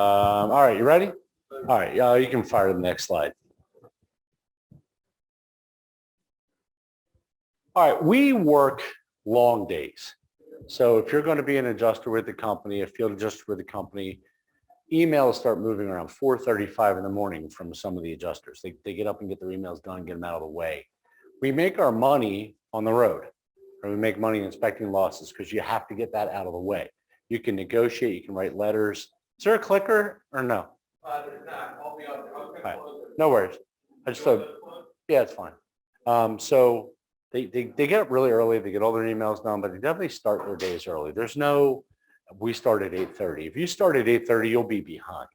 All right, you ready? All right, you can fire to the next slide. All right, we work long days. So if you're going to be an adjuster with the company, a field adjuster with the company, emails start moving around 4:35 in the morning from some of the adjusters. They get up and get their emails done, get them out of the way. We make our money on the road, or we make money inspecting losses because you have to get that out of the way. You can negotiate, you can write letters. Is there a clicker or no? There's not. I'll be on there. I was gonna Right. close it. No worries. I just thought, yeah, it's fine. So they get up really early, they get all their emails done, but they definitely start their days early. There's no, we start at 8:30. If you start at 8:30, you'll be behind.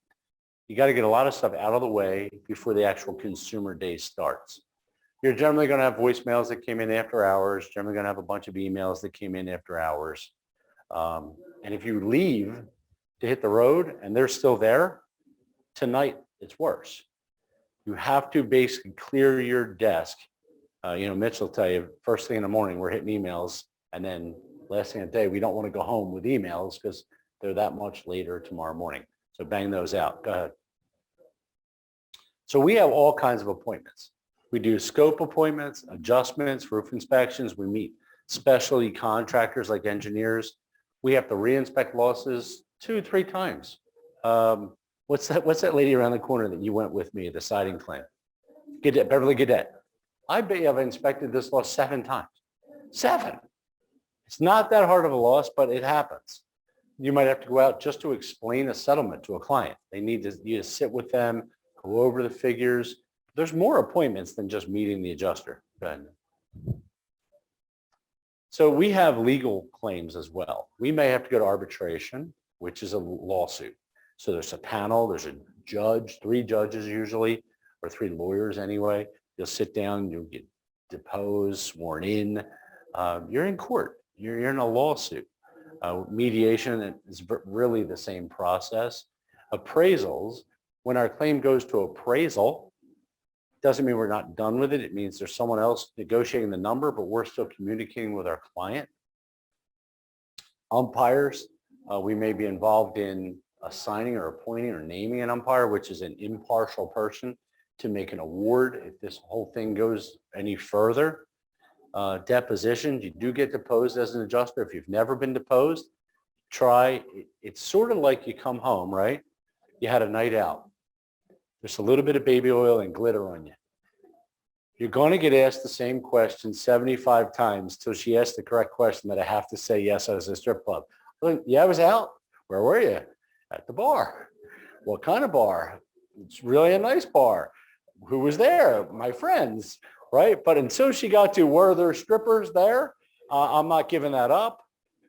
You got to get a lot of stuff out of the way before the actual consumer day starts. You're generally going to have voicemails that came in after hours, generally going to have a bunch of emails that came in after hours. And if you leave to hit the road and they're still there, tonight it's worse. You have to basically clear your desk. Mitch will tell you first thing in the morning, we're hitting emails. And then last thing of the day, we don't want to go home with emails because they're that much later tomorrow morning. So bang those out. Go ahead. So we have all kinds of appointments. We do scope appointments, adjustments, roof inspections. We meet specialty contractors like engineers. We have to re-inspect losses 2-3 times. What's that lady around the corner that you went with me, the siding claim? Beverly Gadet. I bet you I've inspected this loss 7 times. 7. It's not that hard of a loss, but it happens. You might have to go out just to explain a settlement to a client. They need you to sit with them, go over the figures. There's more appointments than just meeting the adjuster. Go ahead. So we have legal claims as well. We may have to go to arbitration, which is a lawsuit. So there's a panel, there's a judge, 3 judges usually, or 3 lawyers anyway. You'll sit down, you'll get deposed, sworn in. You're in court. You're in a lawsuit. Mediation is really the same process. Appraisals, when our claim goes to appraisal, doesn't mean we're not done with it. It means there's someone else negotiating the number, but we're still communicating with our client. Umpires, we may be involved in assigning or appointing or naming an umpire, which is an impartial person to make an award if this whole thing goes any further. Depositions, you do get deposed as an adjuster. If you've never been deposed, try. It's sort of like you come home, right? You had a night out. There's a little bit of baby oil and glitter on you. You're going to get asked the same question 75 times till she asks the correct question that I have to say yes, I was at a strip club. Yeah, I was out. Where were you? At the bar. What kind of bar? It's really a nice bar. Who was there? My friends, right? But until she got to, were there strippers there? I'm not giving that up.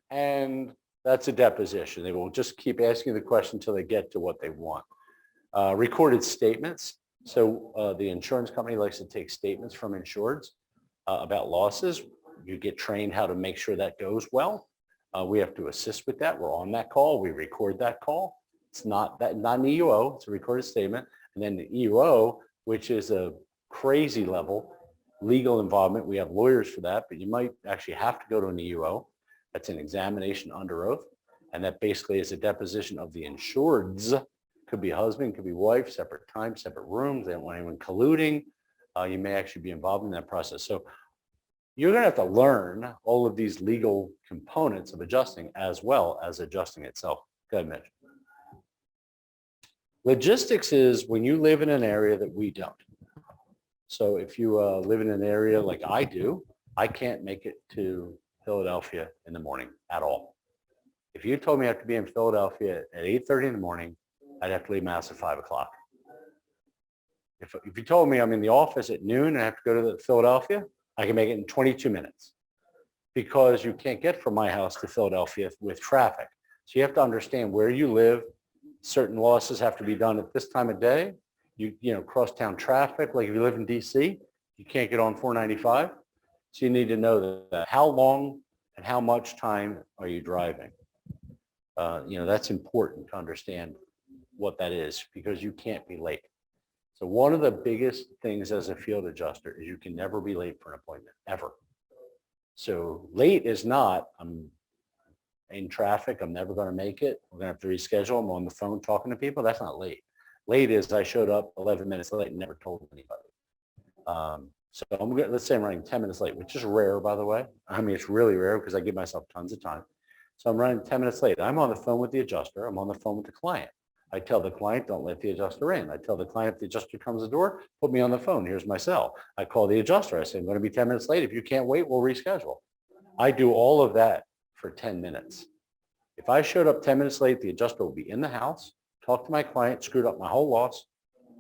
And that's a deposition. They will just keep asking the question until they get to what they want. Recorded statements. So the insurance company likes to take statements from insureds about losses. You get trained how to make sure that goes well. We have to assist with that. We're on that call. We record that call. It's not an EUO. It's a recorded statement. And then the EUO, which is a crazy level legal involvement. We have lawyers for that, but you might actually have to go to an EUO. That's an examination under oath. And that basically is a deposition of the insureds. Could be husband, could be wife, separate time, separate rooms. They don't want anyone colluding. You may actually be involved in that process. So you're going to have to learn all of these legal components of adjusting as well as adjusting itself. Go ahead, Mitch. Logistics is when you live in an area that we don't. So if you live in an area like I do, I can't make it to Philadelphia in the morning at all. If you told me I have to be in Philadelphia at 8:30 in the morning, I'd have to leave my house at 5 o'clock. If you told me I'm in the office at noon and I have to go to Philadelphia, I can make it in 22 minutes because you can't get from my house to Philadelphia with traffic. So you have to understand where you live. Certain losses have to be done at this time of day. You know, crosstown traffic, like if you live in DC, you can't get on 495. So you need to know that. How long and how much time are you driving? That's important to understand what that is because you can't be late. So one of the biggest things as a field adjuster is you can never be late for an appointment, ever. So late is not, I'm in traffic. I'm never going to make it. We're going to have to reschedule. I'm on the phone talking to people. That's not late. Late is I showed up 11 minutes late and never told anybody. So I'm going to, let's say I'm running 10 minutes late, which is rare, by the way. I mean, it's really rare because I give myself tons of time. So I'm running 10 minutes late. I'm on the phone with the adjuster. I'm on the phone with the client. I tell the client, don't let the adjuster in. I tell the client, if the adjuster comes to the door, put me on the phone. Here's my cell. I call the adjuster. I say, I'm going to be 10 minutes late. If you can't wait, we'll reschedule. I do all of that for 10 minutes. If I showed up 10 minutes late, the adjuster will be in the house, talk to my client, screwed up my whole loss,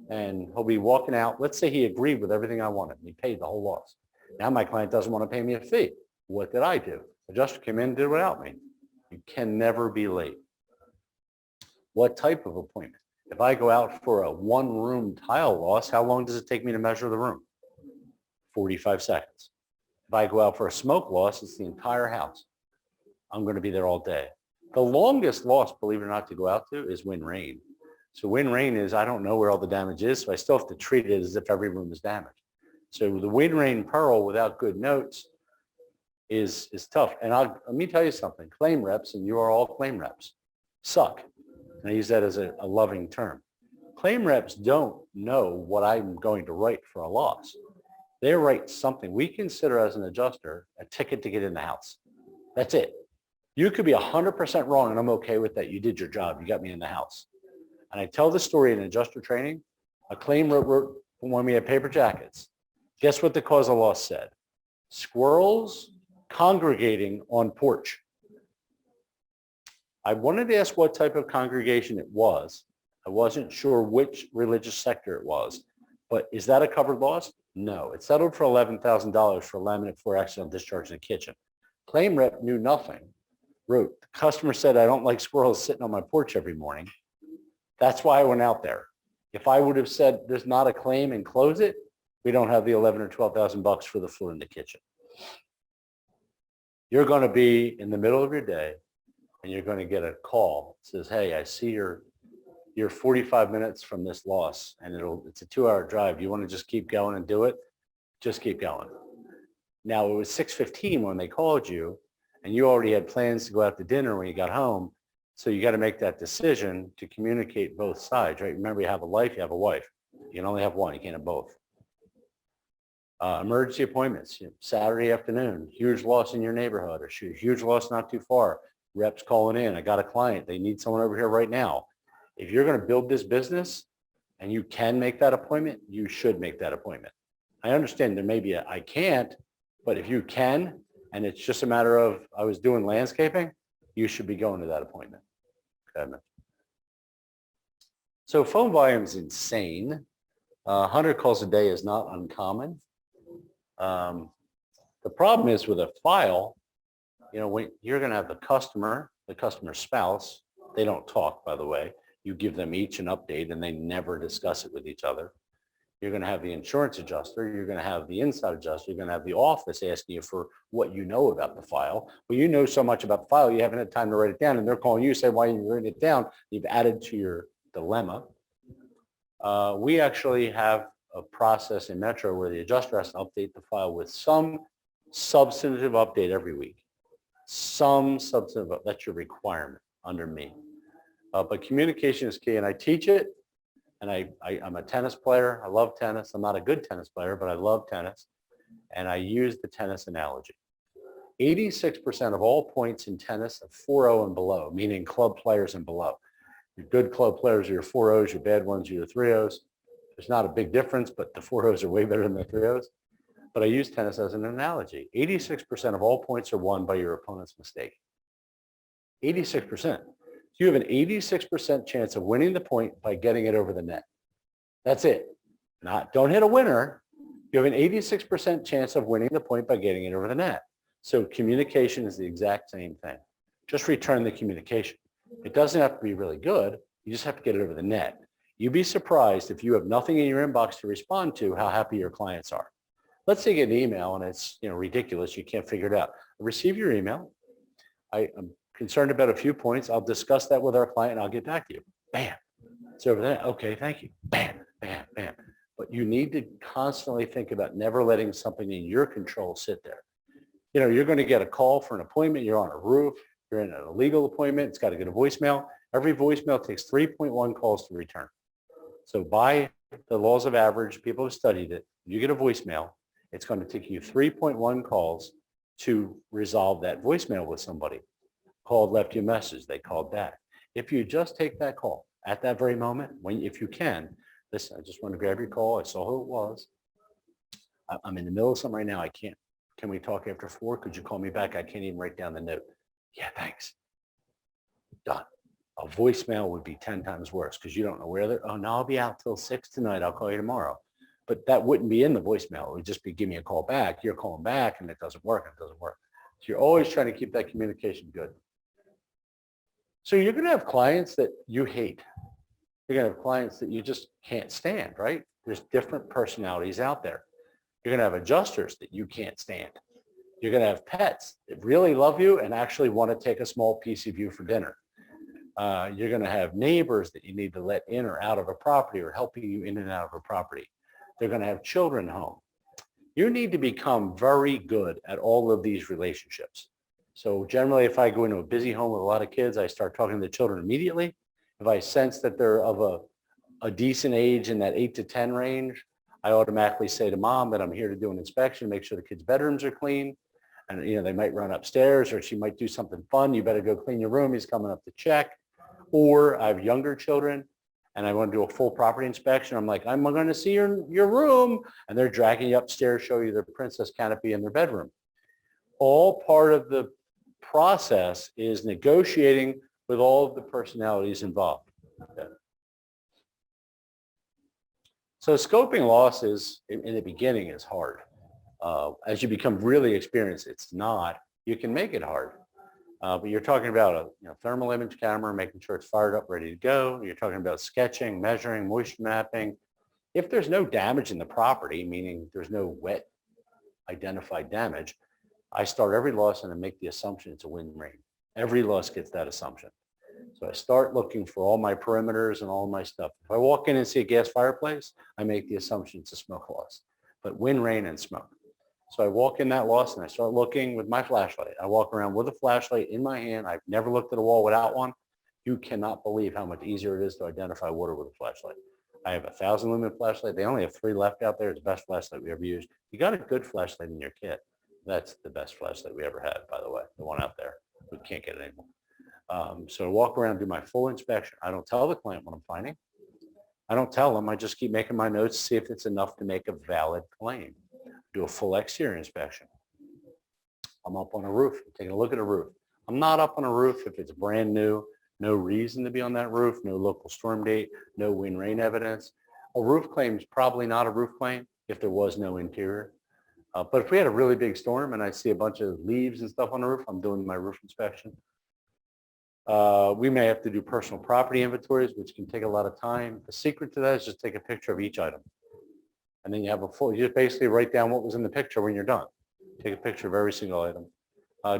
and he'll be walking out. Let's say he agreed with everything I wanted. And he paid the whole loss. Now my client doesn't want to pay me a fee. What did I do? Adjuster came in and did it without me. You can never be late. What type of appointment? If I go out for a one-room tile loss, how long does it take me to measure the room? 45 seconds. If I go out for a smoke loss, it's the entire house. I'm going to be there all day. The longest loss, believe it or not, to go out to is wind rain. So wind rain is, I don't know where all the damage is, so I still have to treat it as if every room is damaged. So the wind rain pearl without good notes is tough. And let me tell you something, claim reps, and you are all claim reps, suck. And I use that as a loving term. Claim reps don't know what I'm going to write for a loss. They write something we consider as an adjuster a ticket to get in the house. That's it. You could be 100% wrong, and I'm okay with that. You did your job. You got me in the house. And I tell the story in adjuster training. A claim wrote when we had paper jackets. Guess what the cause of loss said? Squirrels congregating on porch. I wanted to ask what type of congregation it was. I wasn't sure which religious sector it was, but is that a covered loss? No, it settled for $11,000 for laminate floor accidental discharge in the kitchen. Claim rep knew nothing. Wrote, the customer said, I don't like squirrels sitting on my porch every morning. That's why I went out there. If I would have said there's not a claim and close it, we don't have the 11 or 12,000 bucks for the floor in the kitchen. You're going to be in the middle of your day and you're going to get a call that says, hey, I see you're 45 minutes from this loss and it's a 2-hour drive. You want to just keep going and do it? Just keep going. Now it was 6:15 when they called you and you already had plans to go out to dinner when you got home. So you got to make that decision to communicate both sides, right? Remember, you have a life, you have a wife. You can only have one, you can't have both. Emergency appointments, Saturday afternoon, huge loss in your neighborhood or huge loss not too far. Reps calling in, I got a client, they need someone over here right now. If you're going to build this business and you can make that appointment, you should make that appointment. I understand there may be I can't, but if you can, and it's just a matter of, I was doing landscaping, you should be going to that appointment. Okay. So phone volume is insane. 100 calls a day is not uncommon. The problem is with a file, when you're going to have the customer spouse, they don't talk, by the way. You give them each an update and they never discuss it with each other. You're going to have the insurance adjuster. You're going to have the inside adjuster. You're going to have the office asking you for what you know about the file. Well, you know so much about the file, you haven't had time to write it down. And they're calling you, say, why are you writing it down? You've added to your dilemma. We actually have a process in Metro where the adjuster has to update the file with some substantive update every week. Some substantive, that's your requirement under me. But communication is key, and I teach it. And I'm a tennis player. I love tennis. I'm not a good tennis player, but I love tennis. And I use the tennis analogy. 86% of all points in tennis are 4-0 and below, meaning club players and below. Your good club players are your 4-0s, your bad ones are your 3-0s. There's not a big difference, but the 4-0s are way better than the 3-0s. But I use tennis as an analogy. 86% of all points are won by your opponent's mistake. 86%. You have an 86% chance of winning the point by getting it over the net. That's it. Don't hit a winner. You have an 86% chance of winning the point by getting it over the net. So communication is the exact same thing. Just return the communication. It doesn't have to be really good. You just have to get it over the net. You'd be surprised if you have nothing in your inbox to respond to how happy your clients are. Let's say you get an email and it's ridiculous. You can't figure it out. Receive your email. I'm concerned about a few points. I'll discuss that with our client and I'll get back to you. Bam. It's over there. Okay, thank you. Bam, bam, bam. But you need to constantly think about never letting something in your control sit there. You're going to get a call for an appointment. You're on a roof. You're in a legal appointment. It's got to get a voicemail. Every voicemail takes 3.1 calls to return. So by the laws of average, people have studied it. You get a voicemail, it's going to take you 3.1 calls to resolve that voicemail with somebody. Called, left you a message, they called back. If you just take that call at that very moment, if you can, listen, I just want to grab your call. I saw who it was. I'm in the middle of something right now. I can't. Can we talk after 4? Could you call me back? I can't even write down the note. Yeah, thanks. Done. A voicemail would be 10 times worse because you don't know where they're, oh, no, I'll be out till 6 tonight. I'll call you tomorrow. But that wouldn't be in the voicemail. It would just be, give me a call back. You're calling back and it doesn't work. It doesn't work. So you're always trying to keep that communication good. So you're going to have clients that you hate. You're going to have clients that you just can't stand, right? There's different personalities out there. You're going to have adjusters that you can't stand. You're going to have pets that really love you and actually want to take a small piece of you for dinner. You're going to have neighbors that you need to let in or out of a property or helping you in and out of a property. They're going to have children home. You need to become very good at all of these relationships. So generally, if I go into a busy home with a lot of kids, I start talking to the children immediately. If I sense that they're of a decent age in that 8 to 10 range, I automatically say to mom that I'm here to do an inspection, make sure the kids' bedrooms are clean. And, they might run upstairs or she might do something fun. You better go clean your room. He's coming up to check. Or I have younger children and I want to do a full property inspection. I'm like, I'm going to see your room. And they're dragging you upstairs, show you their princess canopy in their bedroom. All part of the process is negotiating with all of the personalities involved. Okay. So scoping losses in the beginning is hard. As you become really experienced, it's not. You can make it hard. But you're talking about a thermal image camera, making sure it's fired up, ready to go. You're talking about sketching, measuring, moisture mapping. If there's no damage in the property, meaning there's no wet identified damage, I start every loss and I make the assumption it's a wind rain. Every loss gets that assumption. So I start looking for all my perimeters and all my stuff. If I walk in and see a gas fireplace, I make the assumption it's a smoke loss, but wind, rain, and smoke. So I walk in that loss and I start looking with my flashlight. I walk around with a flashlight in my hand. I've never looked at a wall without one. You cannot believe how much easier it is to identify water with a flashlight. I have a 1,000 lumen flashlight. They only have 3 left out there. It's the best flashlight we ever used. You got a good flashlight in your kit. That's the best flashlight we ever had, by the way, the one out there. We can't get it anymore. So I walk around, do my full inspection. I don't tell the client what I'm finding. I don't tell them. I just keep making my notes, see if it's enough to make a valid claim. Do a full exterior inspection. I'm up on a roof, I'm taking a look at a roof. I'm not up on a roof if it's brand new, no reason to be on that roof, no local storm date, no wind rain evidence. A roof claim is probably not a roof claim if there was no interior. But if we had a really big storm and I see a bunch of leaves and stuff on the roof, I'm doing my roof inspection. We may have to do personal property inventories, which can take a lot of time. The secret to that is just take a picture of each item. And then you have you just basically write down what was in the picture when you're done. Take a picture of every single item.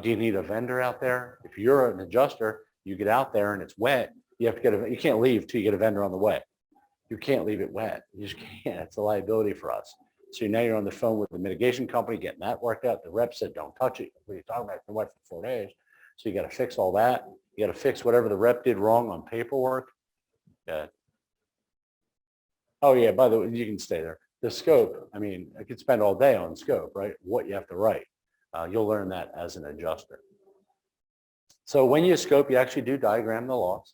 Do you need a vendor out there? If you're an adjuster, you get out there and it's wet, you have to you can't leave till you get a vendor on the way. You can't leave it wet. You just can't. It's a liability for us. So now you're on the phone with the mitigation company, getting that worked out. The rep said, don't touch it. What are you talking about? It's been wet for 4 days. So you got to fix all that. You got to fix whatever the rep did wrong on paperwork. Yeah. Oh yeah, by the way, you can stay there. The scope, I mean, I could spend all day on scope, right? What you have to write. You'll learn that as an adjuster. So when you scope, you actually do diagram the loss.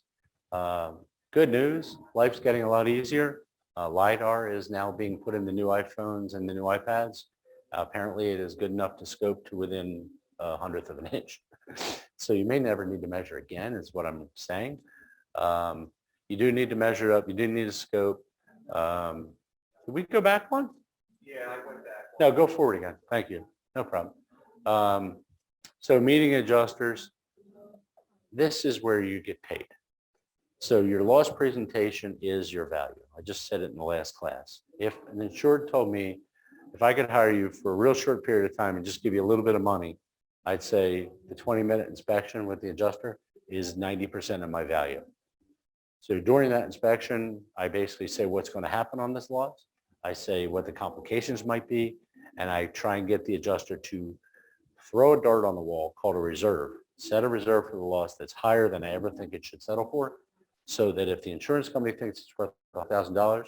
Good news, life's getting a lot easier. LiDAR is now being put in the new iPhones and the new iPads. Apparently it is good enough to scope to within a 100th of an inch. So you may never need to measure again, is what I'm saying. You do need to measure up. You do need a scope. Did we go back one? Yeah, I went back. No, go forward again. Thank you. No problem. So meeting adjusters, this is where you get paid. So your loss presentation is your value. I just said it in the last class. If an insured told me, if I could hire you for a real short period of time and just give you a little bit of money, I'd say the 20-minute inspection with the adjuster is 90% of my value. So during that inspection, I basically say what's going to happen on this loss. I say what the complications might be, and I try and get the adjuster to throw a dart on the wall called a reserve. set a reserve for the loss that's higher than I ever think it should settle for. So that if the insurance company thinks it's worth $1,000,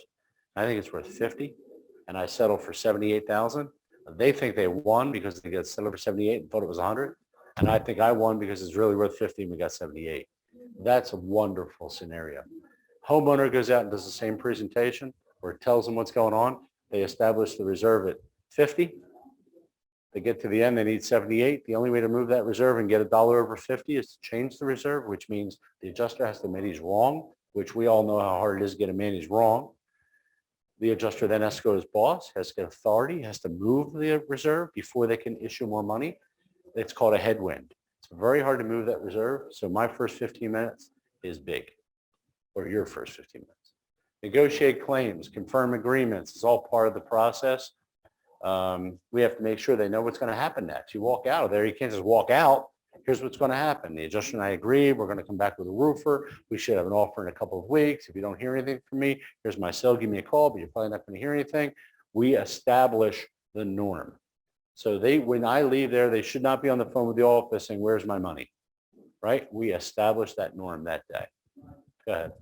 I think it's worth 50, and I settle for 78,000. They think they won because they got settled for 78 and thought it was 100. And I think I won because it's really worth 50 and we got 78. That's a wonderful scenario. Homeowner goes out and does the same presentation where it tells them what's going on. They establish the reserve at 50. They get to the end, they need 78. The only way to move that reserve and get $1 over 50 is to change the reserve, which means the adjuster has to admit he's wrong, which we all know how hard it is to get a man who's wrong. The adjuster then has to go to his boss, has to get authority, has to move the reserve before they can issue more money. It's called a headwind. It's very hard to move that reserve. So my first 15 minutes is big, or your first 15 minutes. Negotiate claims, confirm agreements. It's all part of the process. We have to make sure they know what's going to happen next. You walk out of there, you can't just walk out. Here's what's going to happen. The adjuster and I agree. We're going to come back with a roofer. We should have an offer in a couple of weeks. If you don't hear anything from me, here's my cell. Give me a call, but you're probably not going to hear anything. We establish the norm. So when I leave there, they should not be on the phone with the office saying, where's my money? Right? We establish that norm that day. Go ahead.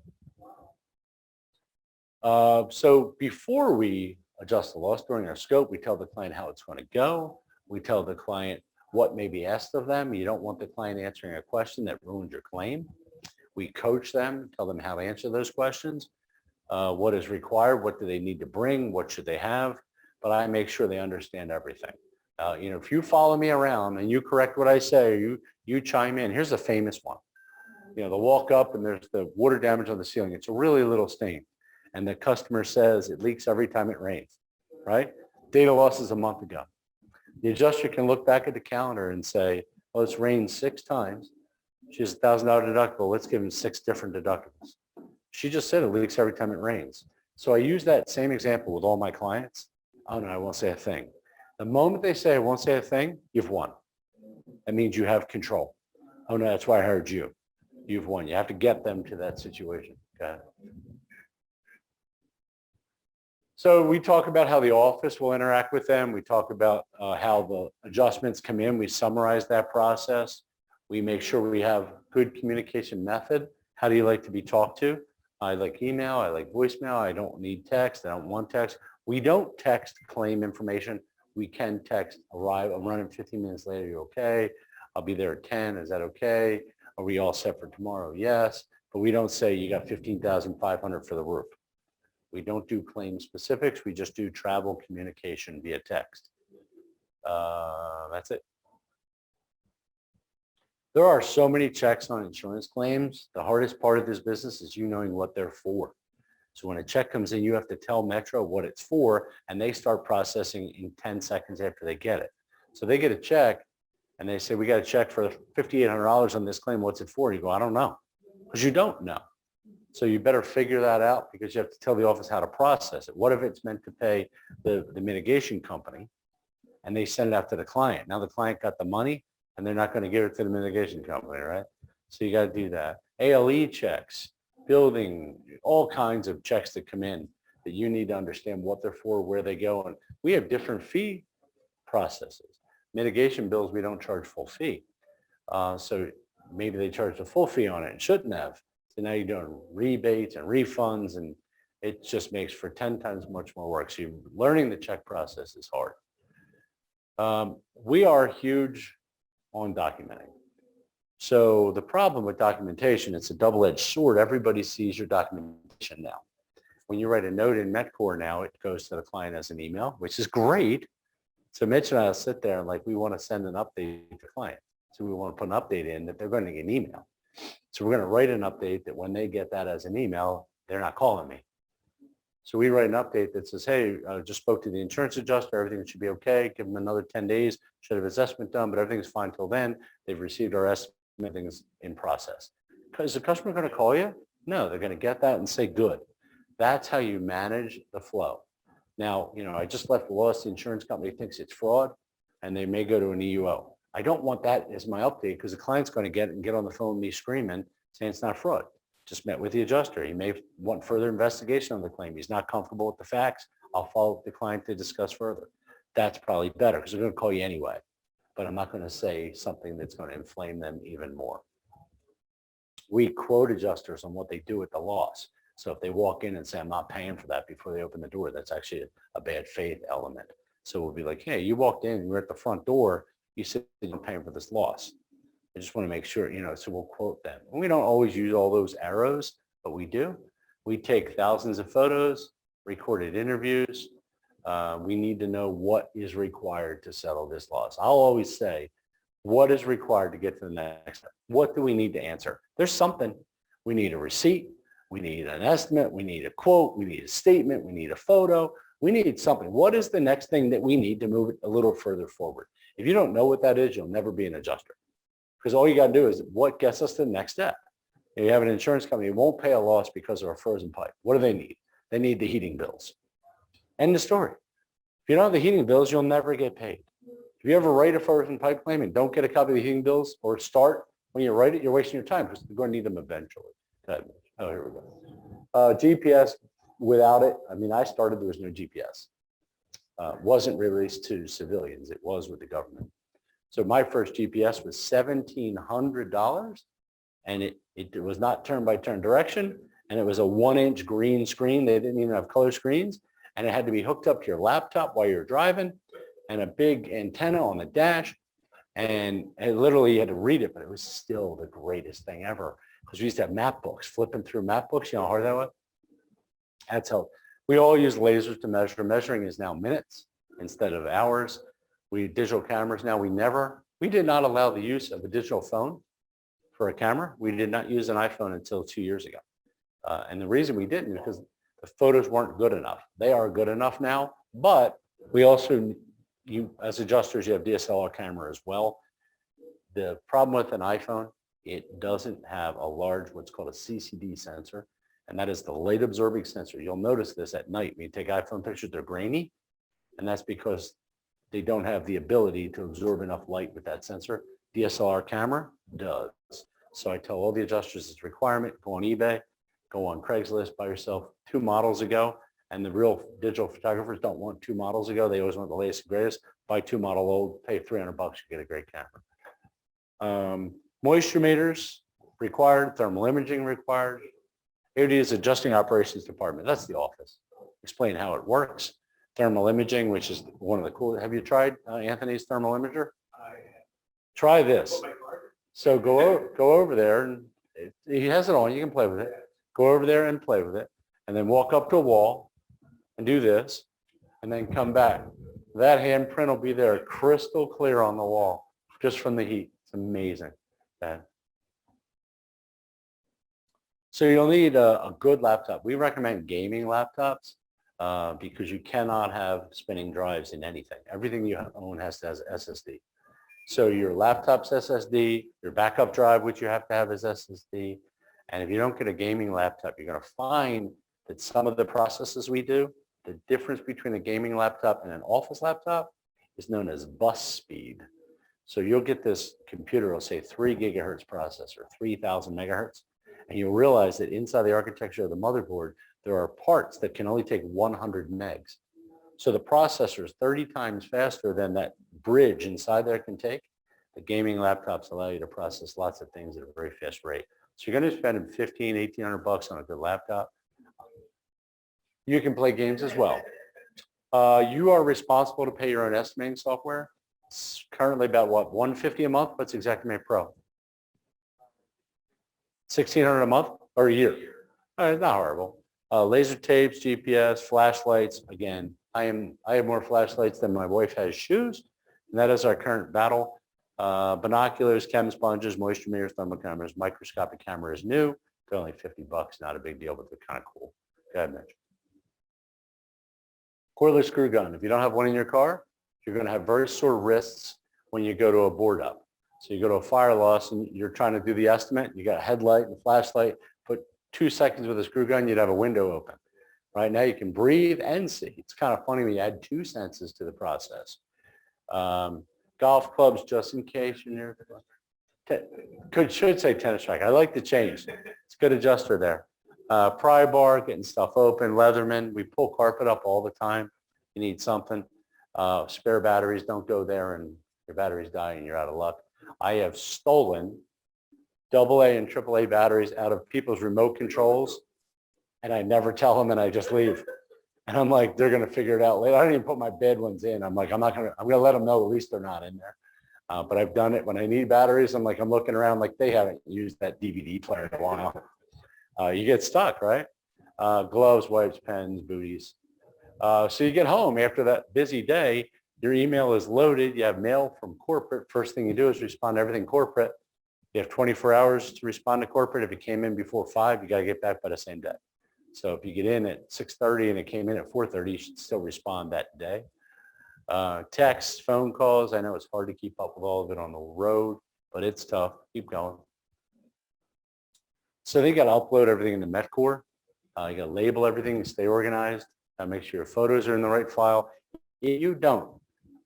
So before we adjust the loss during our scope, we tell the client how it's going to go. We tell the client what may be asked of them. You don't want the client answering a question that ruins your claim. We coach them, tell them how to answer those questions, what is required, what do they need to bring, what should they have, but I make sure they understand everything. If you follow me around and you correct what I say, you chime in. Here's a famous one. They'll walk up and there's the water damage on the ceiling. It's a really little stain. And the customer says it leaks every time it rains, right? Data loss is a month ago. The adjuster can look back at the calendar and say, well, it's rained 6 times. She has $1,000 deductible. Let's give him 6 different deductibles. She just said it leaks every time it rains. So I use that same example with all my clients. Oh no, I won't say a thing. The moment they say I won't say a thing, you've won. That means you have control. Oh no, that's why I hired you. You've won. You have to get them to that situation. Okay. So we talk about how the office will interact with them. We talk about how the adjustments come in. We summarize that process. We make sure we have good communication method. How do you like to be talked to? I like email. I like voicemail. I don't need text. I don't want text. We don't text claim information. We can text arrive. I'm running 15 minutes later. You okay? I'll be there at 10. Is that okay? Are we all set for tomorrow? Yes. But we don't say you got 15,500 for the roof. We don't do claim specifics. We just do travel communication via text. That's it. There are so many checks on insurance claims. The hardest part of this business is you knowing what they're for. So when a check comes in, you have to tell Metro what it's for, and they start processing in 10 seconds after they get it. So they get a check, and they say, we got a check for $5,800 on this claim. What's it for? You go, I don't know, because you don't know. So you better figure that out because you have to tell the office how to process it. What if it's meant to pay the mitigation company and they send it out to the client? Now the client got the money and they're not going to give it to the mitigation company, right? So you got to do that. ALE checks, building, all kinds of checks that come in that you need to understand what they're for, where they go. And we have different fee processes. Mitigation bills, we don't charge full fee. So maybe they charged a full fee on it and shouldn't have. So now you're doing rebates and refunds, and it just makes for 10 times much more work. So learning the check process is hard. We are huge on documenting. So the problem with documentation, it's a double-edged sword. Everybody sees your documentation now. When you write a note in MetCore now, it goes to the client as an email, which is great. So Mitch and I will sit there and we want to send an update to the client. So we want to put an update in that they're going to get an email. So we're going to write an update that when they get that as an email, they're not calling me. So we write an update that says, hey, I just spoke to the insurance adjuster. Everything should be okay. Give them another 10 days. Should have assessment done, but everything's fine till then. They've received our estimate. Everything's in process. Is the customer going to call you? No, they're going to get that and say, good. That's how you manage the flow. Now, I just left the loss. The insurance company thinks it's fraud, and they may go to an EUO. I don't want that as my update because the client's going to get on the phone with me screaming, saying it's not fraud. Just met with the adjuster. He may want further investigation on the claim. He's not comfortable with the facts. I'll follow up with the client to discuss further. That's probably better because they're going to call you anyway. but I'm not going to say something that's going to inflame them even more. We quote adjusters on what they do with the loss. So if they walk in and say, I'm not paying for that before they open the door, that's actually a bad faith element. So we'll be like, hey, you walked in, you're at the front door, you said you're paying for this loss. I just want to make sure, so we'll quote them. And we don't always use all those arrows, but we do. We take thousands of photos, recorded interviews. We need to know what is required to settle this loss. I'll always say, what is required to get to the next step? What do we need to answer? There's something. We need a receipt. We need an estimate. We need a quote. We need a statement. We need a photo. We need something. What is the next thing that we need to move it a little further forward? If you don't know what that is, you'll never be an adjuster. Because all you got to do is what gets us to the next step. If you have an insurance company, it won't pay a loss because of a frozen pipe. What do they need? They need the heating bills. End of story. If you don't have the heating bills, you'll never get paid. If you ever write a frozen pipe claim and don't get a copy of the heating bills or start when you write it, you're wasting your time because you're going to need them eventually. Oh, here we go. GPS, without it, I started, there was no GPS. Wasn't released to civilians. It was with the government. So my first GPS was $1,700 and it was not turn-by-turn direction. And it was a 1-inch green screen. They didn't even have color screens. And it had to be hooked up to your laptop while you're driving and a big antenna on the dash. And literally you had to read it, but it was still the greatest thing ever. Because we used to have map books, flipping through map books. You know how hard that was? That's how we all use lasers to measure. Measuring is now minutes instead of hours. We digital cameras now. We did not allow the use of a digital phone for a camera. We did not use an iPhone until 2 years ago. And the reason we didn't is because the photos weren't good enough. They are good enough now, but we also, as adjusters, you have DSLR camera as well. The problem with an iPhone, it doesn't have a large, what's called a CCD sensor, and that is the light absorbing sensor. You'll notice this at night when you take iPhone pictures, they're grainy, and that's because they don't have the ability to absorb enough light with that sensor. DSLR camera does. So I tell all the adjusters it's a requirement. Go on eBay, go on Craigslist, buy yourself 2 models ago. And the real digital photographers don't want 2 models ago. They always want the latest and greatest. Buy 2 model old, pay $300, you get a great camera. Moisture meters required, thermal imaging required. AOD is adjusting operations department. That's the office. Explain how it works. Thermal imaging, which is one of the cool. Have you tried Anthony's thermal imager? Try this. So go over there, and he has it on. You can play with it. Go over there and play with it, and then walk up to a wall and do this, and then come back. That handprint will be there, crystal clear on the wall, just from the heat. It's amazing. So you'll need a good laptop. We recommend gaming laptops because you cannot have spinning drives in anything. Everything you own has to have SSD. So your laptop's SSD, your backup drive, which you have to have is SSD. And if you don't get a gaming laptop, you're going to find that some of the processes we do, the difference between a gaming laptop and an office laptop is known as bus speed. So you'll get this computer, it'll say 3 gigahertz processor, 3,000 megahertz. And you'll realize that inside the architecture of the motherboard, there are parts that can only take 100 megs. So the processor is 30 times faster than that bridge inside there can take. The gaming laptops allow you to process lots of things at a very fast rate. So you're going to spend $1,500, $1,800 on a good laptop. You can play games as well. You are responsible to pay your own estimating software. It's currently about what, $150 a month? What's Xactimate Pro? $1,600 a month or a year? It's not horrible. Laser tapes, GPS, flashlights. Again, I have more flashlights than my wife has shoes, and that is our current battle. Binoculars, chem sponges, moisture meters, thermal cameras, microscopic camera is new. They're only $50, not a big deal, but they're kind of cool. Go ahead, Mitch. Cordless screw gun. If you don't have one in your car, you're going to have very sore wrists when you go to a board up. So you go to a fire loss and you're trying to do the estimate. You got a headlight and a flashlight. Put 2 seconds with a screw gun, you'd have a window open. Right now you can breathe and see. It's kind of funny when you add 2 senses to the process. Golf clubs, just in case you're near. Should say tennis racket. I like the change. It's a good adjuster there. Pry bar, getting stuff open. Leatherman, we pull carpet up all the time. You need something. Spare batteries, don't go there and your batteries die and you're out of luck. I have stolen AA and AAA batteries out of people's remote controls, and I never tell them, and I just leave. And I'm like, they're going to figure it out later. I don't even put my bad ones in. I'm like, I'm going to let them know at least they're not in there. But I've done it when I need batteries. I'm looking around like they haven't used that DVD player in a while. You get stuck, right? Gloves, wipes, pens, booties. So you get home after that busy day, your email is loaded. You have mail from corporate. First thing you do is respond to everything corporate. You have 24 hours to respond to corporate. If it came in before 5, you got to get back by the same day. So if you get in at 6:30 and it came in at 4:30, you should still respond that day. Texts, phone calls. I know it's hard to keep up with all of it on the road, but it's tough. Keep going. So then you got to upload everything into Metcore. You got to label everything, stay organized, make sure your photos are in the right file. If you don't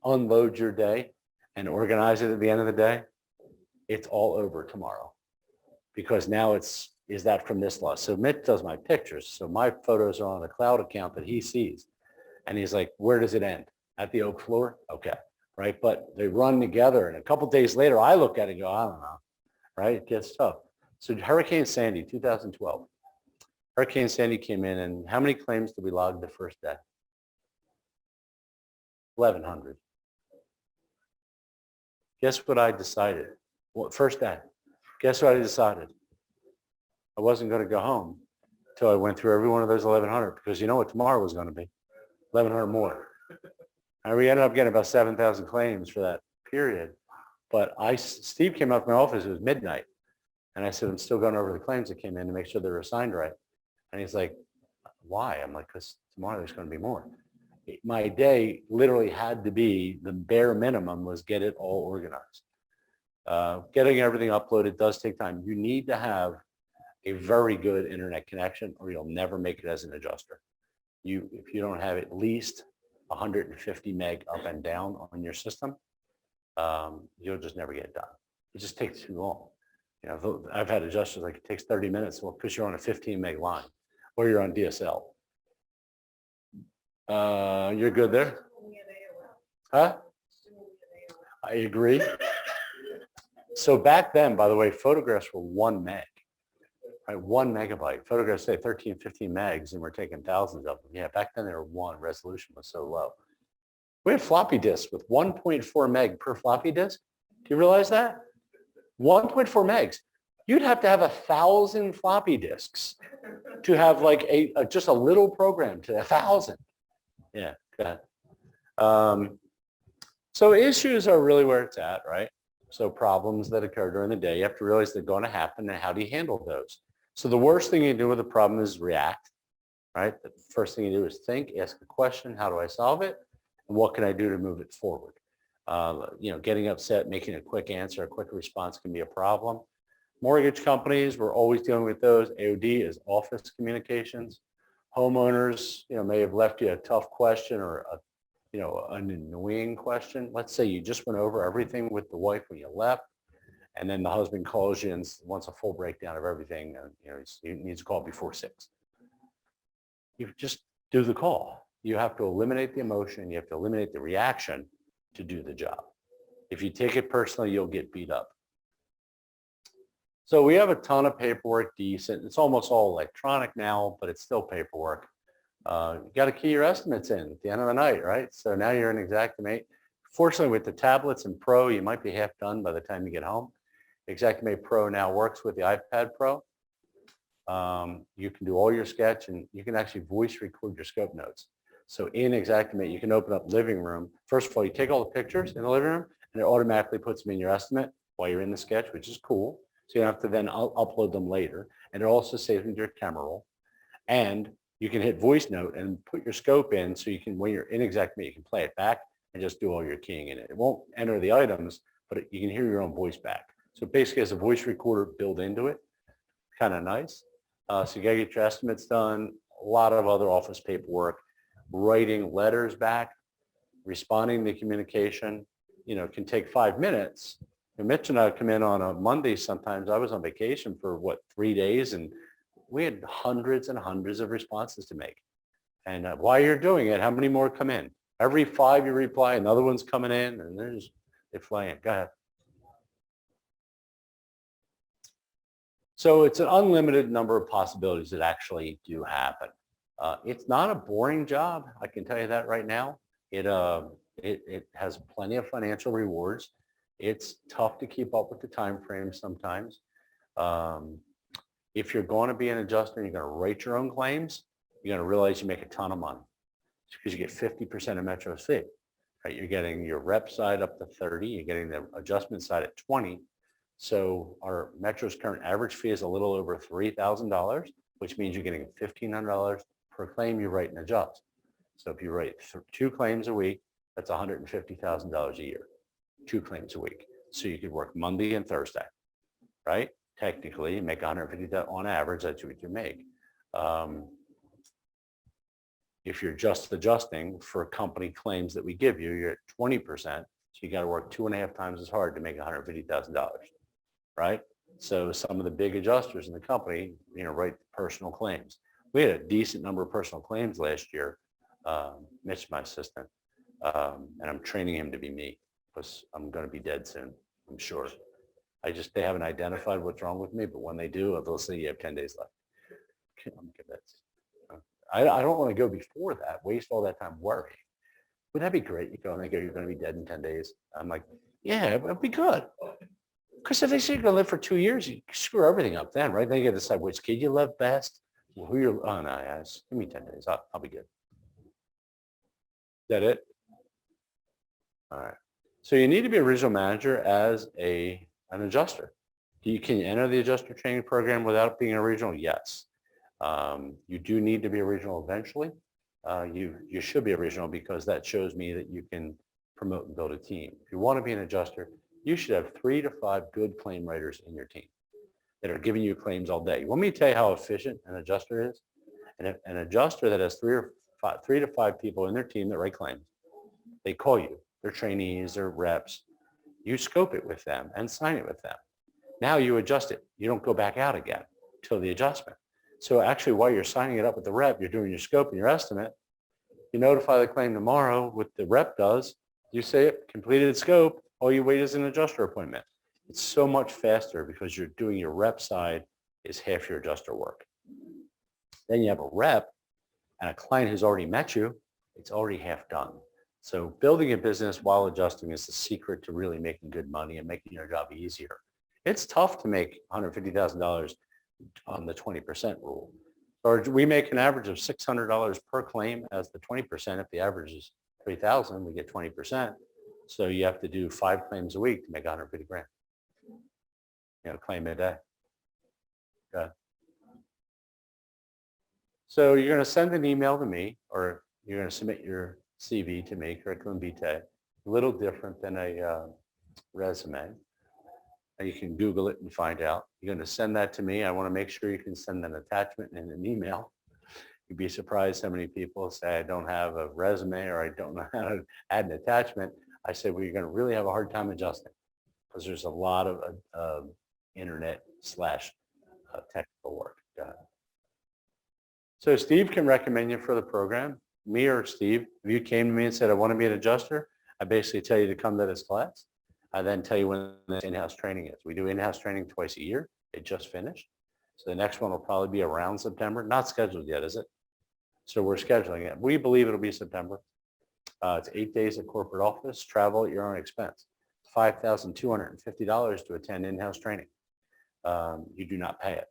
unload your day and organize it at the end of the day, it's all over tomorrow. Because now is that from this loss? So Mitch does my pictures. So my photos are on a cloud account that he sees. And he's like, where does it end? At the oak floor? Okay, right? But they run together. And a couple days later, I look at it and go, I don't know, right? It gets tough. So Hurricane Sandy, 2012. Hurricane Sandy came in, and how many claims did we log the first day? 1,100. Guess what I decided? Well, first day. Guess what I decided? I wasn't going to go home until I went through every one of those 1,100, because you know what tomorrow was going to be? 1,100 more. And we ended up getting about 7,000 claims for that period. But Steve came up to my office, it was midnight. And I said, I'm still going over the claims that came in to make sure they were assigned right. And he's like, why? I'm like, because tomorrow there's going to be more. My day literally had to be, the bare minimum was get it all organized. Getting everything uploaded does take time. You need to have a very good internet connection or you'll never make it as an adjuster. If you don't have at least 150 meg up and down on your system, you'll just never get it done. It just takes too long. You know, I've had adjusters like it takes 30 minutes. Well, because you're on a 15 meg line or you're on DSL. You're good there? Huh? I agree. So back then, by the way, photographs were 1 meg, right? 1 megabyte. Photographs say 13, 15 megs, and we're taking thousands of them. Yeah, back then they were 1. Resolution was so low. We had floppy disks with 1.4 meg per floppy disk. Do you realize that? 1.4 megs. You'd have to have 1,000 floppy disks to have like just a little program to 1,000. Yeah, go ahead. So issues are really where it's at, right? So problems that occur during the day, you have to realize they're going to happen, and how do you handle those? So the worst thing you do with a problem is react, right? The first thing you do is think, ask a question, how do I solve it? And what can I do to move it forward? You know, getting upset, making a quick answer, a quick response can be a problem. Mortgage companies, we're always dealing with those. AOD is office communications. Homeowners, you know, may have left you a tough question or an annoying question. Let's say you just went over everything with the wife when you left, and then the husband calls you and wants a full breakdown of everything. And, you know, he needs a call before 6. You just do the call. You have to eliminate the emotion. You have to eliminate the reaction to do the job. If you take it personally, you'll get beat up. So we have a ton of paperwork, decent. It's almost all electronic now, but it's still paperwork. You got to key your estimates in at the end of the night, right? So now you're in Xactimate. Fortunately, with the tablets and Pro, you might be half done by the time you get home. Xactimate Pro now works with the iPad Pro. You can do all your sketch, and you can actually voice record your scope notes. So in Xactimate, you can open up living room. First of all, you take all the pictures in the living room, and it automatically puts them in your estimate while you're in the sketch, which is cool. So you don't have to then upload them later. And it also saves into your camera roll. And you can hit voice note and put your scope in, so you can, when you're in Xactimate, you can play it back and just do all your keying in it. It won't enter the items, but you can hear your own voice back. So it basically has a voice recorder built into it. Kind of nice. So you gotta get your estimates done. A lot of other office paperwork, writing letters back, responding to communication, you know, can take 5 minutes. And Mitch and I come in on a Monday sometimes. I was on vacation for 3 days, and we had hundreds and hundreds of responses to make. And while you're doing it, how many more come in? Every 5 you reply, another one's coming in, and They fly in. Go ahead. So it's an unlimited number of possibilities that actually do happen. It's not a boring job. I can tell you that right now. It has plenty of financial rewards. It's tough to keep up with the time frame sometimes. If you're going to be an adjuster and you're going to write your own claims, you're going to realize you make a ton of money because you get 50% of Metro's fee. Right? You're getting your rep side up to 30. You're getting the adjustment side at 20. So our Metro's current average fee is a little over $3,000, which means you're getting $1,500 per claim you write and adjust. So if you write 2 claims a week, that's $150,000 a year, 2 claims a week. So you could work Monday and Thursday, right? Technically, you make $150,000 on average. That's what you make. If you're just adjusting for company claims that we give you, you're at 20%. So you got to work 2.5 times as hard to make $150,000, right? So some of the big adjusters in the company, write personal claims. We had a decent number of personal claims last year. Mitch, my assistant, and I'm training him to be me because I'm going to be dead soon, I'm sure. They haven't identified what's wrong with me, but when they do, they'll say you have 10 days left. I'm convinced. I don't want to go before that, waste all that time worrying. Would that be great? You go and they go, you're going to be dead in 10 days. I'm like, yeah, it'd be good. Because if they say you're going to live for 2 years, you screw everything up then, right? Then you got to decide which kid you love best. Who you're, oh no, yes, give me 10 days. I'll be good. Is that it? All right. So you need to be a regional manager as an adjuster. Can you enter the adjuster training program without being a regional? Yes. You do need to be a regional eventually. You should be a regional because that shows me that you can promote and build a team. If you want to be an adjuster, you should have 3 to 5 good claim writers in your team that are giving you claims all day. You want me to tell you how efficient an adjuster is? And an adjuster that has 3 to 5 people in their team that write claims, they call you. They're trainees, they're reps. You scope it with them and sign it with them. Now you adjust it. You don't go back out again till the adjustment. So actually, while you're signing it up with the rep, you're doing your scope and your estimate. You notify the claim tomorrow. What the rep does, you say it, completed scope. All you wait is an adjuster appointment. It's so much faster because you're doing your rep side is half your adjuster work. Then you have a rep and a client who's already met you. It's already half done. So building a business while adjusting is the secret to really making good money and making your job easier. It's tough to make $150,000 on the 20% rule. Or we make an average of $600 per claim as the 20%. If the average is 3,000, we get 20%. So you have to do 5 claims a week to make 150 grand. Claim a day. Okay. So you're going to send an email to me, or you're going to submit your CV to me, curriculum vitae. A little different than a resume. You can Google it and find out. You're going to send that to me. I want to make sure you can send an attachment in an email. You'd be surprised how many people say, I don't have a resume or I don't know how to add an attachment. I say, well, you're going to really have a hard time adjusting because there's a lot of internet / technical work. So Steve can recommend you for the program. Me or Steve, if you came to me and said, I want to be an adjuster, I basically tell you to come to this class. I then tell you when the in-house training is. We do in-house training twice a year. It just finished. So the next one will probably be around September. Not scheduled yet, is it? So we're scheduling it. We believe it'll be September. It's 8 days at corporate office, travel at your own expense. $5,250 to attend in-house training. You do not pay it.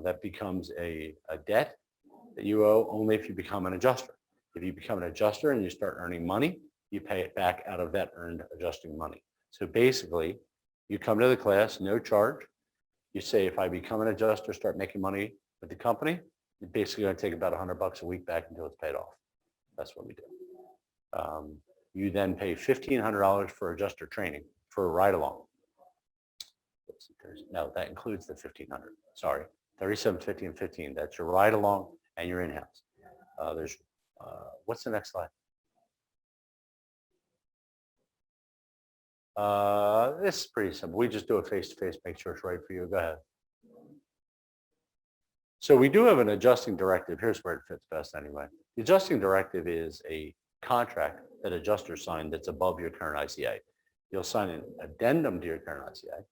That becomes a debt that you owe only if you become an adjuster. If you become an adjuster and you start earning money, you pay it back out of that earned adjusting money. So basically, you come to the class, no charge. You say, if I become an adjuster, start making money with the company, you're basically going to take about $100 a week back until it's paid off. That's what we do. You then pay $1,500 for adjuster training for a ride along. No, that includes the $1,500. Sorry, $3,750 and $15. That's your ride along and your in-house. What's the next slide? This is pretty simple. We just do a face-to-face, make sure it's right for you. Go ahead. So we do have an adjusting directive. Here's where it fits best anyway. The adjusting directive is a contract that adjusters sign that's above your current ICA. You'll sign an addendum to your current ICA.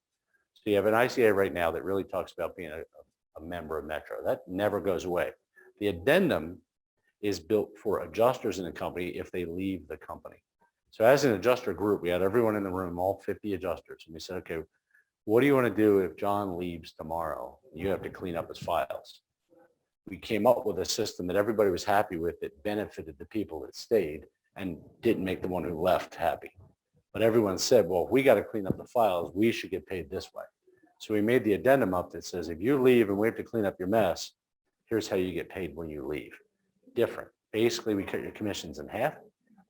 So you have an ICA right now that really talks about being a member of Metro. That never goes away. The addendum is built for adjusters in the company if they leave the company. So as an adjuster group, we had everyone in the room, all 50 adjusters, and we said, okay, what do you want to do if John leaves tomorrow? You have to clean up his files. We came up with a system that everybody was happy with that benefited the people that stayed and didn't make the one who left happy. But everyone said, well, if we got to clean up the files, we should get paid this way. So we made the addendum up that says, if you leave and we have to clean up your mess, here's how you get paid when you leave. Different. Basically, we cut your commissions in half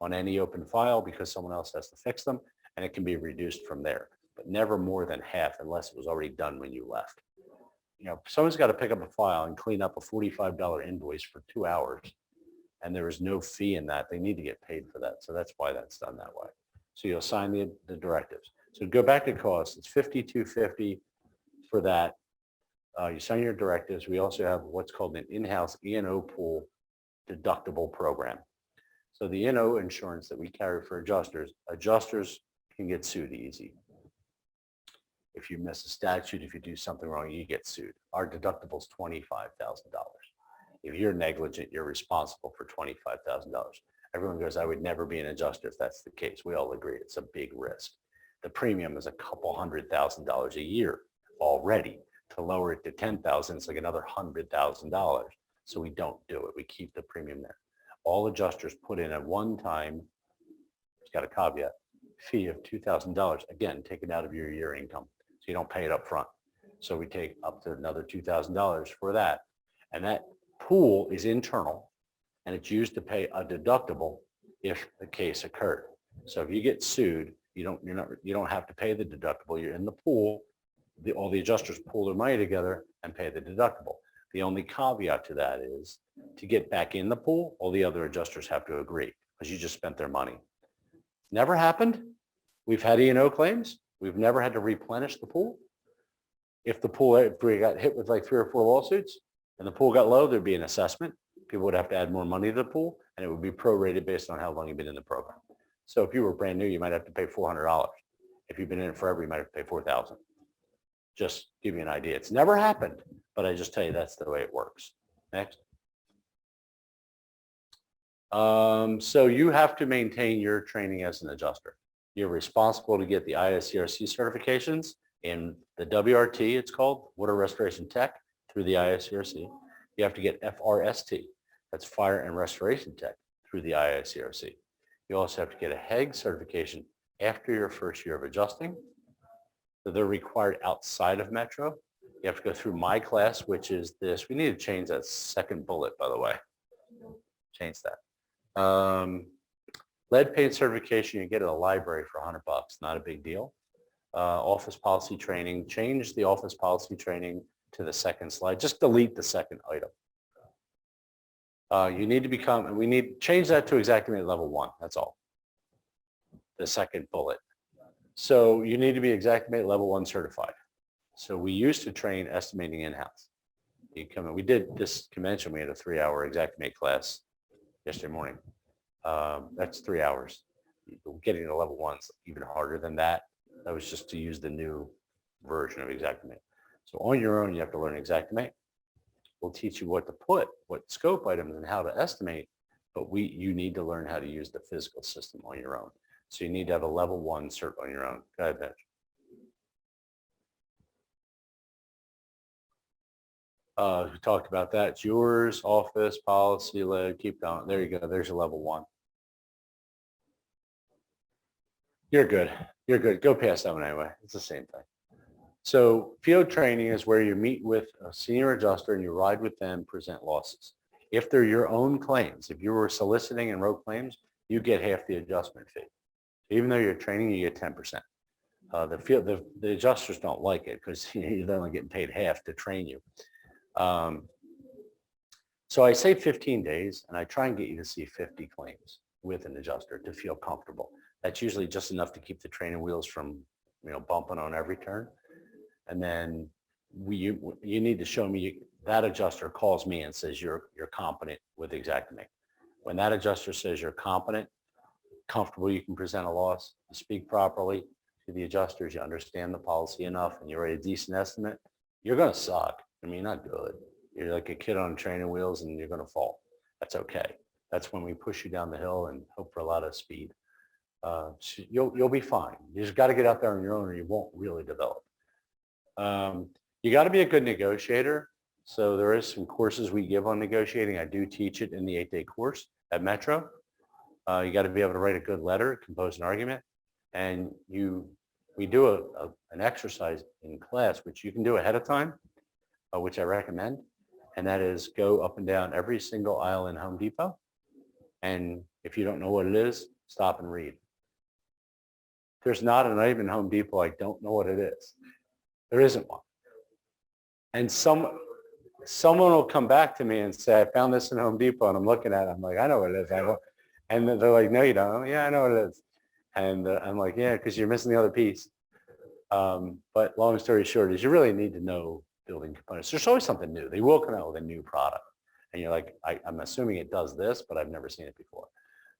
on any open file because someone else has to fix them, and it can be reduced from there, but never more than half unless it was already done when you left. You know, someone's got to pick up a file and clean up a $45 invoice for 2 hours, and there is no fee in that. They need to get paid for that. So that's why that's done that way. So you'll sign the directives. So go back to costs. It's $52.50 for that. You sign your directives. We also have what's called an in-house E&O pool deductible program. So the E&O insurance that we carry for adjusters can get sued easy. If you miss a statute, if you do something wrong, you get sued. Our deductible is $25,000. If you're negligent, you're responsible for $25,000. Everyone goes, I would never be an adjuster if that's the case. We all agree it's a big risk. The premium is a couple $100,000 a year already. To lower it to $10,000, it's like another $100,000. So we don't do it. We keep the premium there. All adjusters put in a one-time, it's got a caveat, fee of $2,000, again, taken out of your year income. So you don't pay it up front. So we take up to another $2,000 for that. And that pool is internal, and it's used to pay a deductible if the case occurred. So if you get sued, you don't have to pay the deductible. You're in the pool. All the adjusters pool their money together and pay the deductible. The only caveat to that is to get back in the pool, all the other adjusters have to agree because you just spent their money. Never happened. We've had E&O claims. We've never had to replenish the pool. If we got hit with like 3 or 4 lawsuits and the pool got low, there'd be an assessment. People would have to add more money to the pool, and it would be prorated based on how long you've been in the program. So if you were brand new, you might have to pay $400. If you've been in it forever, you might have to pay $4,000. Just give you an idea. It's never happened, but I just tell you that's the way it works. Next. So you have to maintain your training as an adjuster. You're responsible to get the ISCRC certifications in the WRT, it's called, Water Restoration Tech, through the ISCRC. You have to get FRST, that's Fire and Restoration Tech, through the ISCRC. You also have to get a HEG certification after your first year of adjusting. So they're required outside of Metro. You have to go through my class, which is this. We need to change that second bullet, by the way. Change that. Lead paint certification you get at a library for $100. Not a big deal. Office policy training. Change the office policy training to the second slide. Just delete the second item. You need to become, and we need change that to Xactimate level 1. That's all. The second bullet. So you need to be Xactimate level 1 certified. So we used to train estimating in-house. You come in, we did this convention. We had a 3-hour Xactimate class yesterday morning. That's 3 hours. Getting to level 1's even harder than that. That was just to use the new version of Xactimate. So on your own, you have to learn Xactimate. We'll teach you what to put, what scope items, and how to estimate. But you need to learn how to use the physical system on your own. So you need to have a level 1 cert on your own. Go ahead, Mitch. We talked about that. It's yours, office, policy, lead, keep going. There you go. There's your level 1. You're good. You're good. Go past that one anyway. It's the same thing. So field training is where you meet with a senior adjuster and you ride with them, present losses. If they're your own claims, if you were soliciting and wrote claims, you get half the adjustment fee. Even though you're training, you get 10%. The adjusters don't like it because you're only getting paid half to train you. So I say 15 days, and I try and get you to see 50 claims with an adjuster to feel comfortable. That's usually just enough to keep the training wheels from, bumping on every turn. And then you need to show me that adjuster calls me and says you're competent with Xactimate. When that adjuster says you're competent, comfortable you can present a loss, you speak properly to the adjusters, you understand the policy enough, and you write a decent estimate, you're going to suck. I mean, you're not good. You're like a kid on training wheels and you're going to fall. That's okay. That's when we push you down the hill and hope for a lot of speed. So you'll be fine. You just got to get out there on your own or you won't really develop. You got to be a good negotiator. So there is some courses we give on negotiating. I do teach it in the 8-day course at Metro. You got to be able to write a good letter, compose an argument, and we do an exercise in class, which you can do ahead of time, which I recommend, and that is go up and down every single aisle in Home Depot. And if you don't know what it is, stop and read. There's not an item in Home Depot I don't know what it is. There isn't one. And someone will come back to me and say, I found this in Home Depot, and I'm looking at it. I'm like, I know what it is. And they're like, no, you don't. Yeah, I know what it is. And I'm like, yeah, because you're missing the other piece. But long story short is you really need to know building components. There's always something new. They will come out with a new product. And you're like, I'm assuming it does this, but I've never seen it before.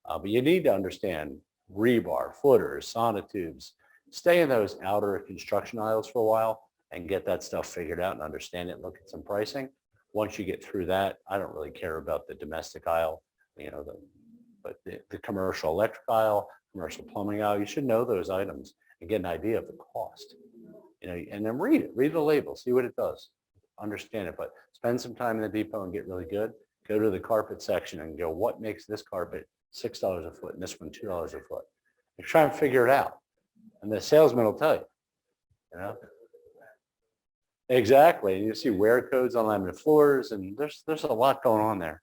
But you need to understand rebar, footers, sonotubes. Stay in those outer construction aisles for a while and get that stuff figured out and understand it. Look at some pricing. Once you get through that, I don't really care about the domestic aisle, but the commercial electric aisle, commercial plumbing aisle. You should know those items and get an idea of the cost. And then read the label, see what it does, understand it. But spend some time in the depot and get really good. Go to the carpet section and go, what makes this carpet $6 a foot and this one $2 a foot? And try and figure it out. And the salesman will tell you. Exactly. And you see wear codes on laminate floors, and there's a lot going on there.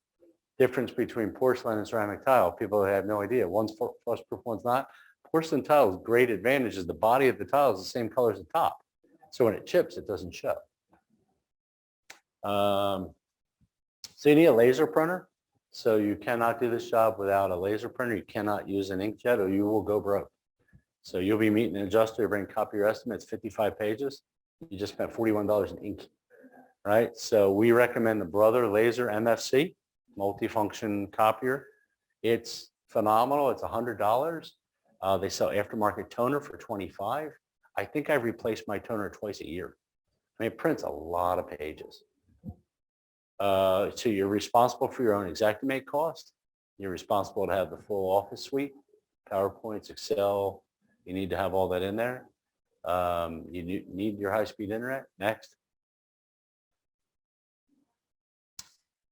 Difference between porcelain and ceramic tile. People have no idea. One's frost-proof, one's not. Porcelain tile's great advantage is the body of the tile is the same color as the top. So when it chips, it doesn't show. So you need a laser printer. So you cannot do this job without a laser printer. You cannot use an inkjet or you will go broke. So you'll be meeting an adjuster, bring a copy of your estimates, 55 pages. You just spent $41 in ink, right? So we recommend the Brother Laser MFC, multifunction copier. It's phenomenal. It's $100. They sell aftermarket toner for $25. I think I've replaced my toner twice a year. I mean, it prints a lot of pages. So you're responsible for your own Xactimate cost. You're responsible to have the full office suite, PowerPoints, Excel. You need to have all that in there. You need your high-speed internet. Next.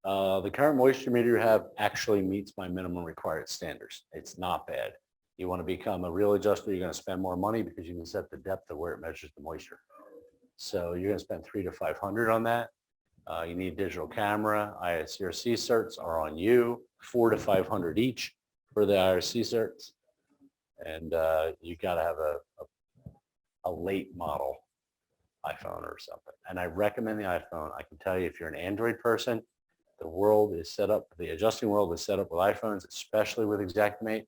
The current moisture meter you have actually meets my minimum required standards. It's not bad. You want to become a real adjuster, you're going to spend more money because you can set the depth of where it measures the moisture. So you're going to spend $300 to $500 on that. You need digital camera. ISCRC certs are on you, $400 to $500 each for the IRC certs. And you got to have a late model iPhone or something. And I recommend the iPhone. I can tell you if you're an Android person, the world is set up, the adjusting world is set up with iPhones, especially with Xactimate.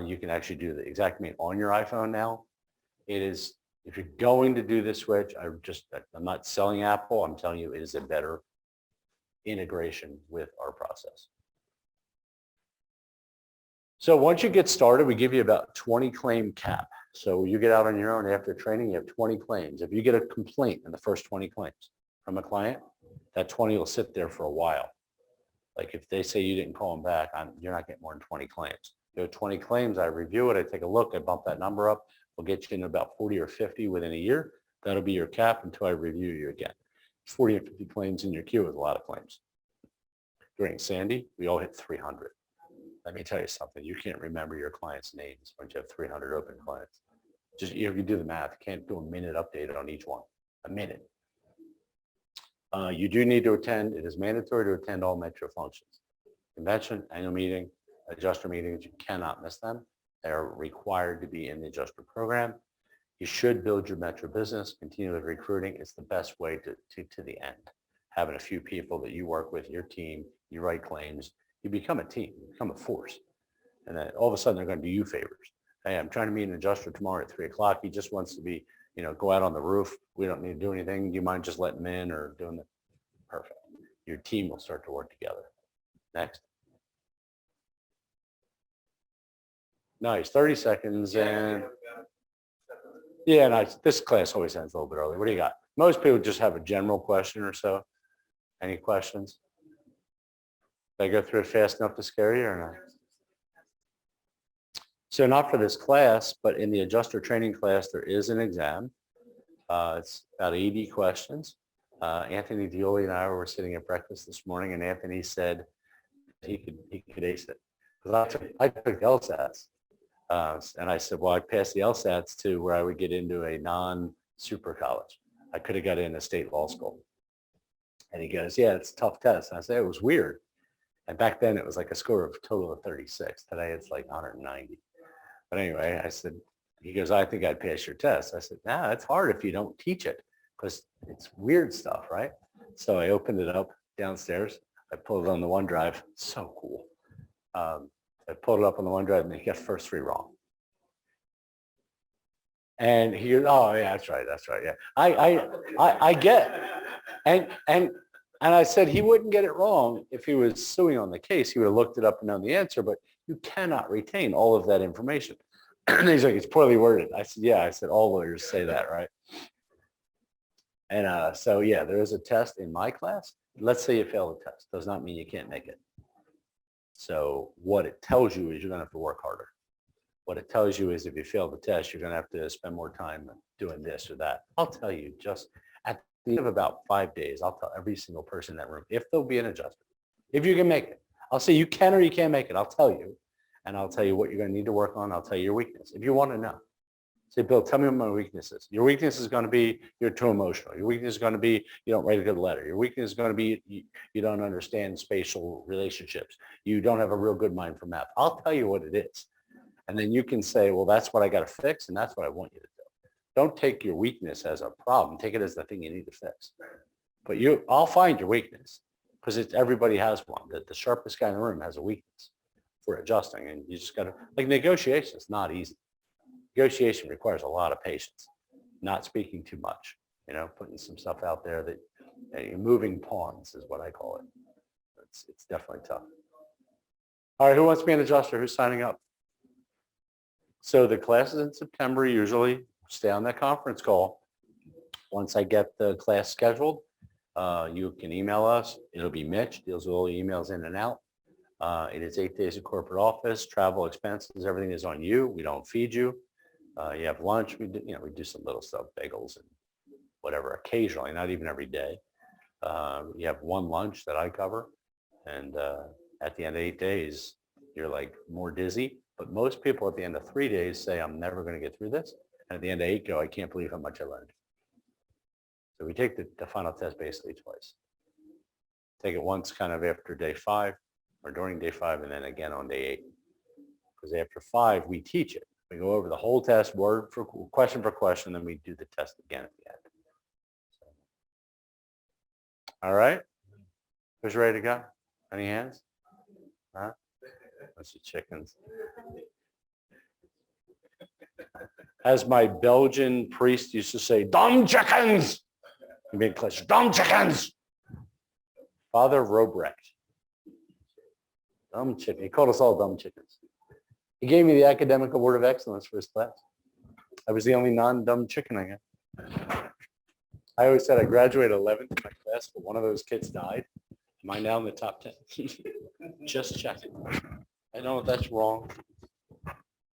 You can actually do the Xactimate on your iPhone now. It is, if you're going to do this switch, I'm not selling Apple. I'm telling you it is a better integration with our process. So once you get started, we give you about 20 claim cap. So you get out on your own after training, you have 20 claims. If you get a complaint in the first 20 claims from a client, that 20 will sit there for a while. Like if they say you didn't call them back, you're not getting more than 20 claims. You have 20 claims, I review it, I take a look, I bump that number up. We'll get you in about 40 or 50 within a year. That'll be your cap until I review you again. 40 or 50 claims in your queue is a lot of claims. During Sandy, we all hit 300. Let me tell you something. You can't remember your clients' names when you have 300 open clients. Just if you do the math, you can't do a minute update on each one. A minute. You do need to attend. It is mandatory to attend all Metro functions. Convention, annual meeting, adjuster meetings. You cannot miss them. They are required to be in the adjuster program. You should build your Metro business. Continue with recruiting. It's the best way to the end. Having a few people that you work with, your team, you write claims. You become a team, you become a force. And then all of a sudden they're going to do you favors. Hey, I'm trying to meet an adjuster tomorrow at 3 o'clock. He just wants to be, go out on the roof. We don't need to do anything. Do you mind just letting him in or doing it? Perfect. Your team will start to work together. Next. Nice, 30 seconds and yeah, nice. This class always ends a little bit early. What do you got? Most people just have a general question or so. Any questions? Did I go through it fast enough to scare you or not? So not for this class, but in the adjuster training class, there is an exam. It's about 80 questions. Anthony Dioli and I were sitting at breakfast this morning, and Anthony said he could ace it. Because I took the LSATs. And I said, well, I passed the LSATs to where I would get into a non-super college. I could have got in a state law school. And he goes, yeah, it's a tough test. And I said, it was weird. And back then it was like a score of total of 36. Today it's like 190. But anyway, I said, he goes, I think I'd pass your test. I said, nah, it's hard if you don't teach it because it's weird stuff, right? So I opened it up downstairs. I pulled it on the OneDrive. So cool. I pulled it up on the OneDrive and he got the first 3 wrong. And he goes, oh yeah, that's right. Yeah. I get, and I said he wouldn't get it wrong if he was suing on the case. He would have looked it up and known the answer, but you cannot retain all of that information. And he's like, it's poorly worded. I said, yeah, I said, all lawyers say that, right? And so, yeah, there is a test in my class. Let's say you fail the test. Does not mean you can't make it. So what it tells you is you're going to have to work harder. What it tells you is if you fail the test, you're going to have to spend more time doing this or that. I'll tell you, just at the end of about 5 days, I'll tell every single person in that room if there'll be an adjustment. If you can make it, I'll say you can or you can't make it. I'll tell you. And I'll tell you what you're going to need to work on. I'll tell you your weakness. If you want to know, say, Bill, tell me what my weakness is. Your weakness is going to be you're too emotional. Your weakness is going to be you don't write a good letter. Your weakness is going to be you don't understand spatial relationships. You don't have a real good mind for math. I'll tell you what it is. And then you can say, well, that's what I got to fix. And that's what I want you to do. Don't take your weakness as a problem. Take it as the thing you need to fix. But I'll find your weakness because everybody has one. The sharpest guy in the room has a weakness for adjusting. And you just got to, like negotiation is not easy. Negotiation requires a lot of patience, not speaking too much, putting some stuff out there that moving pawns is what I call it. It's definitely tough. All right, who wants to be an adjuster? Who's signing up? So the class is in September usually. Stay on that conference call. Once I get the class scheduled, you can email us. It'll be Mitch, deals with all the emails in and out. It is 8 days of corporate office, travel expenses, everything is on you. We don't feed you. You have lunch. We do some little stuff, bagels and whatever, occasionally, not even every day. You have one lunch that I cover. And at the end of 8 days, you're like more dizzy. But most people at the end of 3 days say, I'm never going to get through this. And at the end of 8 go, I can't believe how much I learned. So we take the final test basically twice. Take it once kind of after day 5 or during day 5 and then again on day 8. Because after 5, we teach it. We go over the whole test, word for question, then we do the test again at the end. So. All right. Who's ready to go? Any hands? Huh? Bunch of chickens. As my Belgian priest used to say, dumb chickens. He made class, dumb chickens. Father Robrecht. Dumb chicken. He called us all dumb chickens. He gave me the Academic Award of Excellence for his class. I was the only non-dumb chicken I got. I always said I graduated 11th in my class, but one of those kids died. Am I now in the top 10? Just checking. I know that's wrong.